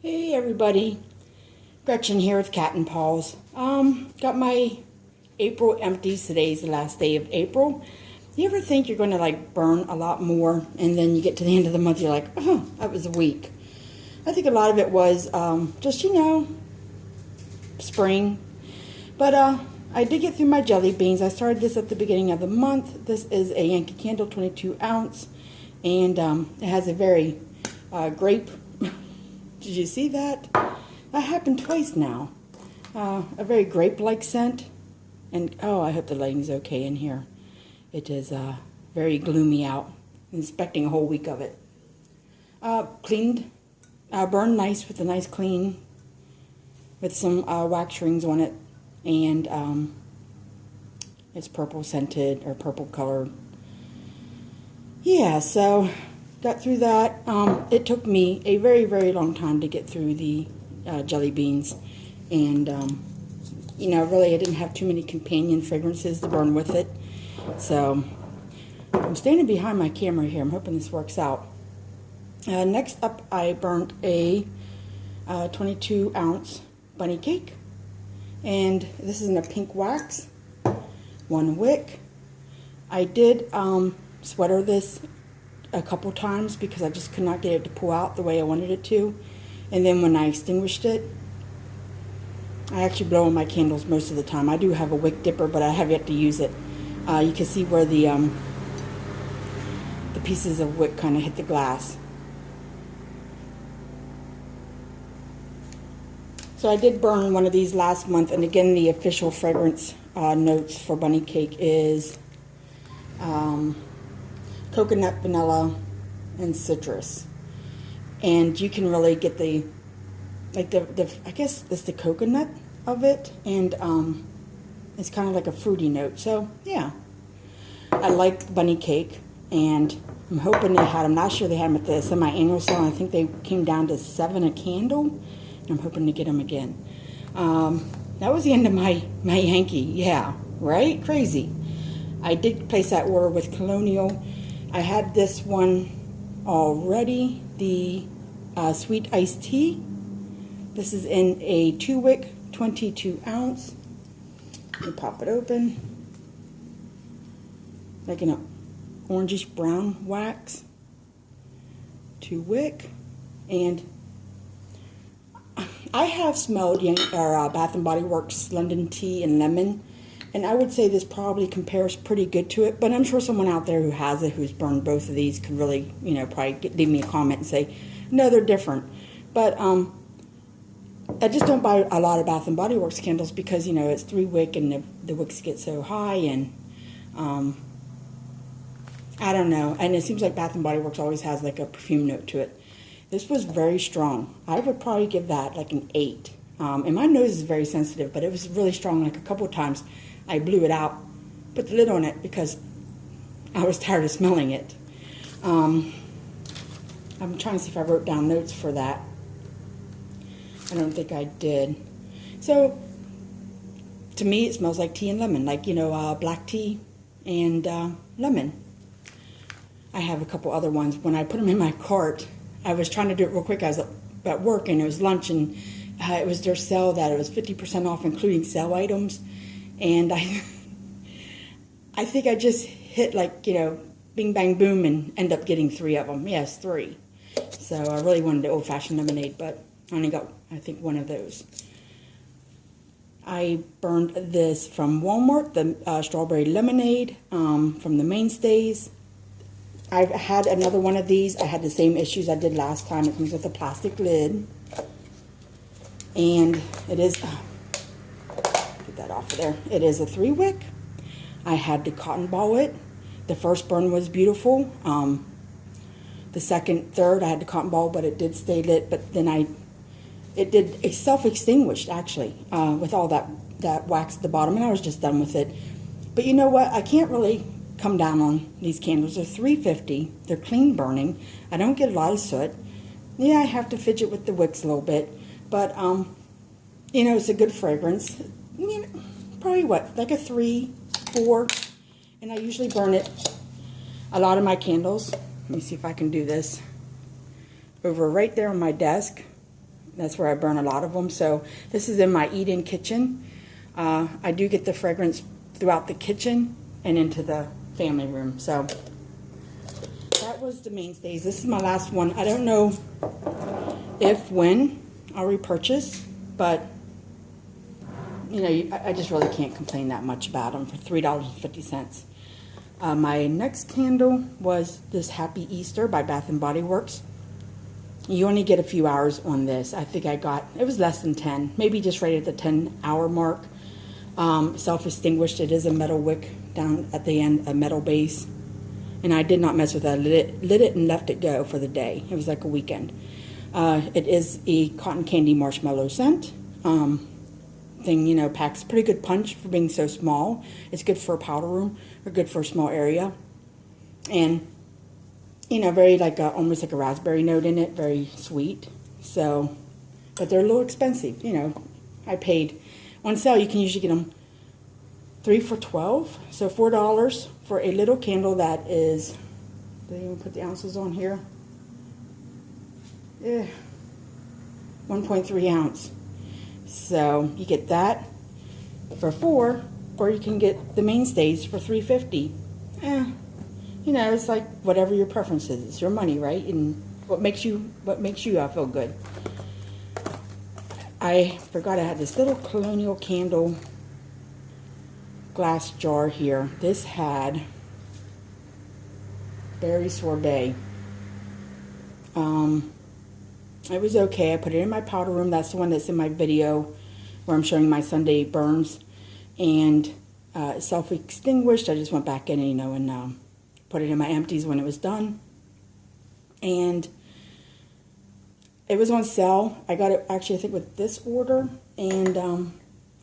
Hey everybody, Gretchen here with Cat and Paws. Got my April empties. Today's the last day of April. You ever think you're going to like burn a lot more and then you get to the end of the month, you're like, oh, that was a week. I think a lot of it was just, spring. But I did get through my jelly beans. I started this at the beginning of the month. This is a Yankee Candle 22 ounce. And it has a very grape. Did you see that? That happened twice now. A very grape-like scent. And, oh, I hope the lighting's okay in here. It is very gloomy out. I'm expecting a whole week of it. Cleaned, burned nice with a nice clean. With some wax rings on it. And it's purple scented, or purple colored. Yeah, so got through that. It took me a very, very long time to get through the jelly beans. And, really I didn't have too many companion fragrances to burn with it. So, I'm standing behind my camera here. I'm hoping this works out. Next up, I burnt a 22 ounce bunny cake. And this is in a pink wax. 1 wick. I did sweater this a couple times because I just could not get it to pull out the way I wanted it to. And then when I extinguished it, I actually blow on my candles most of the time. I do have a wick dipper, but I have yet to use it. You can see where the pieces of wick kind of hit the glass. So I did burn one of these last month, and again the official fragrance notes for bunny cake is coconut, vanilla, and citrus. And you can really get the I guess it's the coconut of it, and it's kind of like a fruity note. So yeah, I like bunny cake, and I'm hoping they had. I'm not sure they had them at the semi-annual sale. I think they came down to $7 a candle, and I'm hoping to get them again. That was the end of my Yankee. Yeah, right? Crazy. I did place that order with Colonial. I had this one already, the sweet iced tea. This is in a 2 wick, 22 ounce. Let me pop it open. Like an orangish brown wax. 2 wick. And I have smelled Bath and Body Works London Tea and Lemon. And I would say this probably compares pretty good to it, but I'm sure someone out there who has it, who's burned both of these, could really, probably leave me a comment and say, no, they're different. But I just don't buy a lot of Bath and Body Works candles because, it's 3 wick and the wicks get so high, and I don't know. And it seems like Bath and Body Works always has like a perfume note to it. This was very strong. I would probably give that like an 8. And my nose is very sensitive, but it was really strong. Like a couple of times I blew it out, put the lid on it because I was tired of smelling it. I'm trying to see if I wrote down notes for that. I don't think I did. So, to me it smells like tea and lemon, like, black tea and lemon. I have a couple other ones. When I put them in my cart, I was trying to do it real quick. I was at work and it was lunch, and it was their sale that it was 50% off, including sale items. And I think I just hit like, bing, bang, boom, and end up getting 3 of them. Yes, 3. So I really wanted the old-fashioned lemonade, but I only got, I think, 1 of those. I burned this from Walmart, the strawberry lemonade from the Mainstays. I've had another one of these. I had the same issues I did last time. It comes with a plastic lid. And it is... get that off of there. It is a 3 wick. I had to cotton ball it. The first burn was beautiful. The second, third, I had to cotton ball, but it did stay lit. But then it self-extinguished actually with all that wax at the bottom, and I was just done with it. But you know what? I can't really come down on these candles. They're $3.50. They're clean burning. I don't get a lot of soot. Yeah, I have to fidget with the wicks a little bit, but it's a good fragrance. Probably what, like a 3, 4, and I usually burn it. A lot of my candles, let me see if I can do this, over right there on my desk, That's where I burn a lot of them. So this is in my eat-in kitchen. I do get the fragrance throughout the kitchen and into the family room. So that was the mainstays. This is my last one. I don't know when I'll repurchase, but you know, I just really can't complain that much about them for $3.50. My next candle was this Happy Easter by Bath & Body Works. You only get a few hours on this. I think it was less than 10, maybe just right at the 10-hour mark. Self-extinguished. It is a metal wick down at the end, a metal base. And I did not mess with that. Lit it and left it go for the day. It was like a weekend. It is a cotton candy marshmallow scent. Thing, you know, packs pretty good punch for being so small. It's good for a powder room or good for a small area. And you know, very like almost like a raspberry note in it, very sweet. So, but they're a little expensive. You know, I paid on sale. You can usually get them 3 for $12, so $4 for a little candle that is. Did they even put the ounces on here? Yeah, 1.3 ounce. So you get that for $4, or you can get the mainstays for $3.50. You know, it's like whatever your preference is. It's your money, right? And what makes you feel good. I forgot I had this little Colonial candle glass jar here. This had berry sorbet. It was okay. I put it in my powder room. That's the one that's in my video where I'm showing my Sunday burns. And self-extinguished. I just went back in, you know, and put it in my empties when it was done. And it was on sale. I got it actually, I think, with this order. And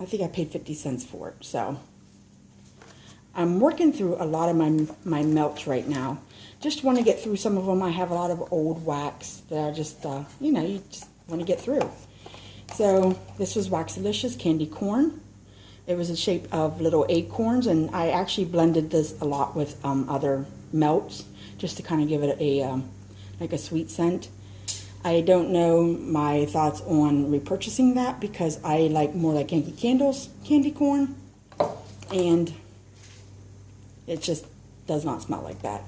I think I paid 50 cents for it. So I'm working through a lot of my melts right now. Just want to get through some of them. I have a lot of old wax that I just, you know, you just want to get through. So this was Waxalicious Candy Corn. It was in shape of little acorns, and I actually blended this a lot with other melts just to kind of give it a like a sweet scent. I don't know my thoughts on repurchasing that because I like more like Yankee Candle's candy corn, and it just does not smell like that.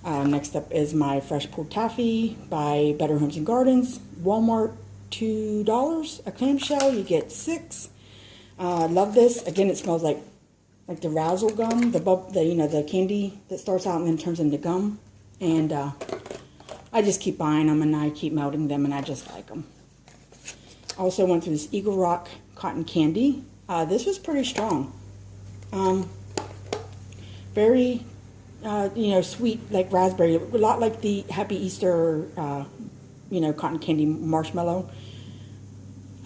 Next up is my Fresh Pulled Taffy by Better Homes and Gardens. Walmart, $2 a clamshell. You get 6. Love this. Again, it smells like the Razzle gum, you know, the candy that starts out and then turns into gum. And I just keep buying them and I keep melting them and I just like them. Also went through this Eagle Rock cotton candy. This was pretty strong. Very, you know, sweet like raspberry. A lot like the Happy Easter, you know, cotton candy marshmallow.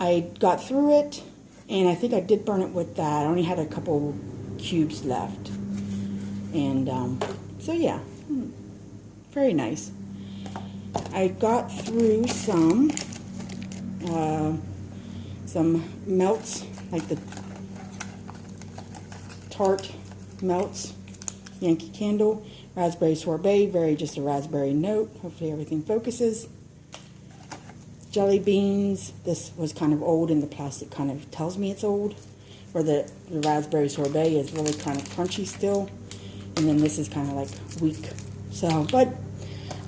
I got through it. And I think I did burn it with that. I only had a couple cubes left. And so yeah, very nice. I got through some melts, like the Tarte melts, Yankee Candle, raspberry sorbet, very just a raspberry note. Hopefully everything focuses. Jelly beans. This was kind of old and the plastic kind of tells me it's old. Where the raspberry sorbet is really kind of crunchy still. And then this is kind of like weak. So, but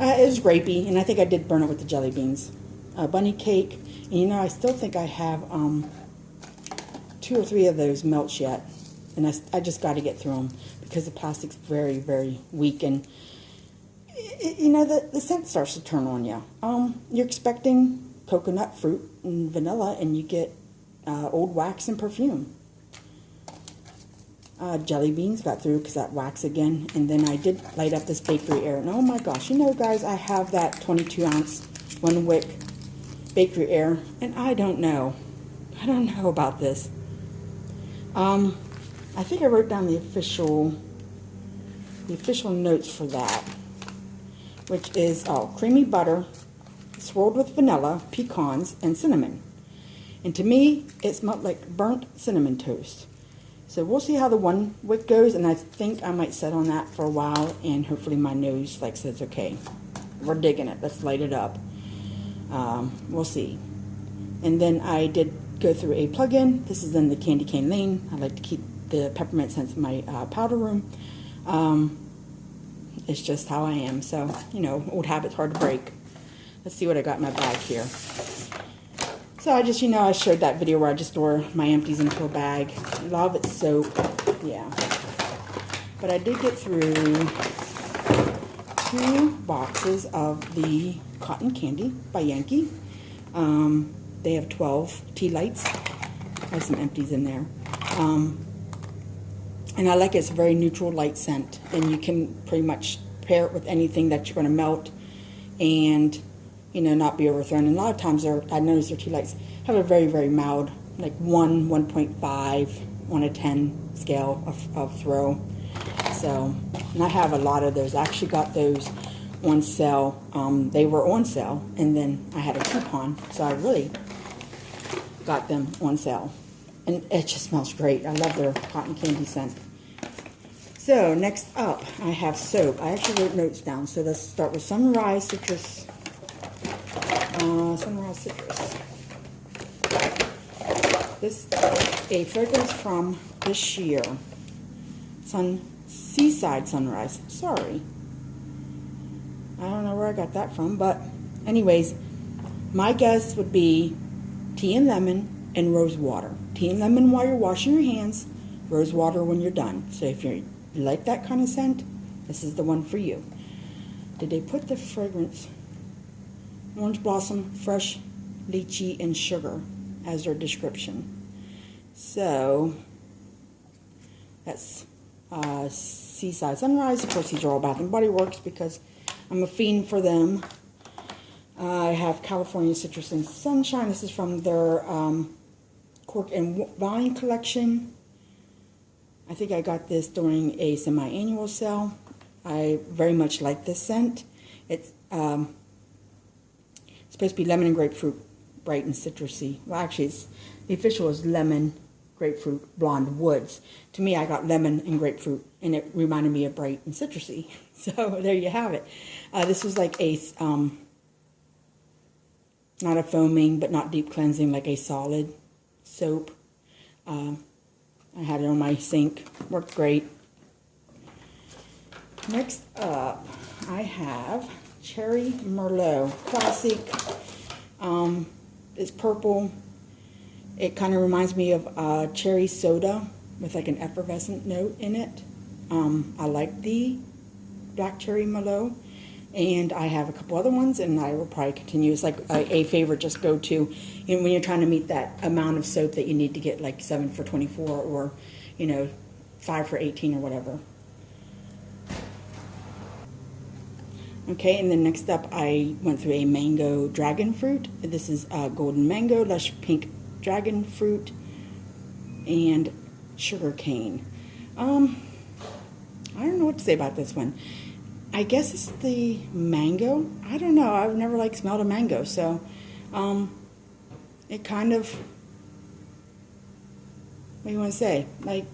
it was grapey, and I think I did burn it with the jelly beans. Bunny cake. And you know, I still think I have 2 or 3 of those melts yet. And I just got to get through them because the plastic's very, very weak. And, you know, the scent starts to turn on you. You're expecting coconut, fruit, and vanilla, and you get old wax and perfume. Jelly beans got through because that wax again. And then I did light up this bakery air. And oh my gosh, you know, guys, I have that 22 ounce 1 wick bakery air. And I don't know about this. I think I wrote down the official notes for that, which is creamy butter swirled with vanilla, pecans, and cinnamon. And to me, it smelled like burnt cinnamon toast. So we'll see how the 1 wick goes, and I think I might set on that for a while, and hopefully my nose says, okay, we're digging it, let's light it up. We'll see. And then I did go through a plug-in. This is in the candy cane lane. I like to keep the peppermint scents in my powder room. It's just how I am. So, you know, old habits hard to break. Let's see what I got in my bag here. So I just, you know, I showed that video where I just store my empties into a bag. A lot of it's soap. Yeah. But I did get through 2 boxes of the cotton candy by Yankee. They have 12 tea lights. I have some empties in there. And I like it. It's a very neutral light scent. And you can pretty much pair it with anything that you're going to melt and, you know, not be overthrown. And a lot of times I notice their tea lights have a very, very mild, like 1, 1.5 on a 10 scale of throw. So, and I have a lot of those. I actually got those on sale. They were on sale, and then I had a coupon, so I really got them on sale. And it just smells great. I love their cotton candy scent. So next up, I have soap. I actually wrote notes down. So let's start with Sunrise Citrus. Sunrise Citrus. This is a fragrance from this year. Seaside Sunrise. Sorry. I don't know where I got that from, but anyways, my guess would be tea and lemon and rose water. Tea and lemon while you're washing your hands, rose water when you're done. So if you like that kind of scent, this is the one for you. Did they put the fragrance? Orange blossom, fresh lychee, and sugar as their description. So that's Seaside Sunrise. Of course, these are all Bath and Body Works because I'm a fiend for them. I have California Citrus and Sunshine. This is from their Cork and Vine collection. I think I got this during a semi-annual sale. I very much like this scent. It's supposed to be lemon and grapefruit, bright and citrusy. Well, actually, the official is lemon, grapefruit, blonde woods. To me, I got lemon and grapefruit, and it reminded me of bright and citrusy. So there you have it. This was like a, not a foaming, but not deep cleansing, like a solid soap. I had it on my sink. Worked great. Next up, I have Cherry Merlot. Classic. It's purple. It kind of reminds me of cherry soda with like an effervescent note in it. I like the Black Cherry Merlot. And I have a couple other ones, and I will probably continue. It's like a favorite just go to, you know, when you're trying to meet that amount of soap that you need to get like 7 for $24 or, you know, 5 for $18 or whatever. Okay, and then next up I went through a mango dragon fruit. This is golden mango, lush pink dragon fruit, and sugar cane. I don't know what to say about this one. I guess it's the mango. I don't know. I've never like smelled a mango, so it kind of, what do you want to say? Like,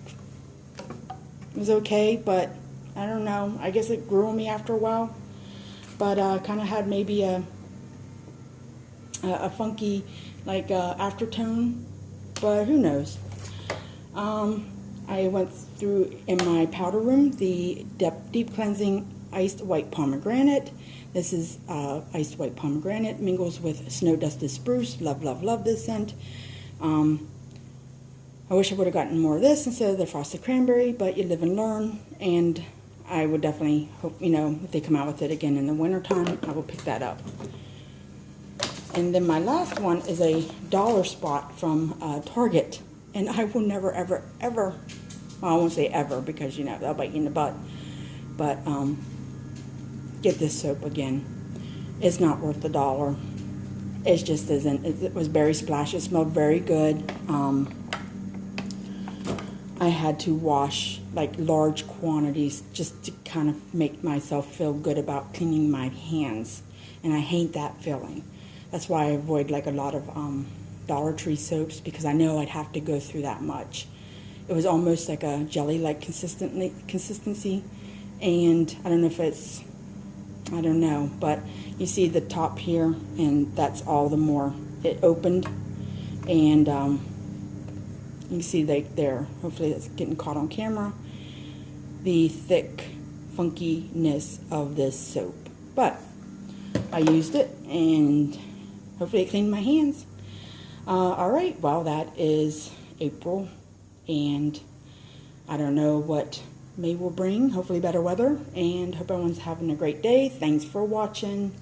it was okay, but I don't know. I guess it grew on me after a while, but kind of had maybe a funky like aftertone, but who knows. I went through in my powder room the deep cleansing iced white pomegranate. This is iced white pomegranate, mingles with snow dusted spruce. Love, love, love this scent. I wish I would have gotten more of this instead of the frosted cranberry, but you live and learn, and I would definitely hope, you know, if they come out with it again in the wintertime, I will pick that up. And then my last one is a dollar spot from Target, and I will never, ever, ever, well, I won't say ever because, you know, they'll bite you in the butt, but get this soap again. It's not worth the $1. It just isn't. It was berry splash. It smelled very good. I had to wash like large quantities just to kind of make myself feel good about cleaning my hands, and I hate that feeling. That's why I avoid like a lot of Dollar Tree soaps, because I know I'd have to go through that much. It was almost like a jelly-like consistency, and I don't know if it's, I don't know, but you see the top here, and that's all the more it opened. And you can see there, hopefully that's getting caught on camera, the thick funkiness of this soap. But I used it and hopefully it cleaned my hands. Alright, well, that is April, and I don't know what May will bring. Hopefully better weather, and hope everyone's having a great day. Thanks for watching.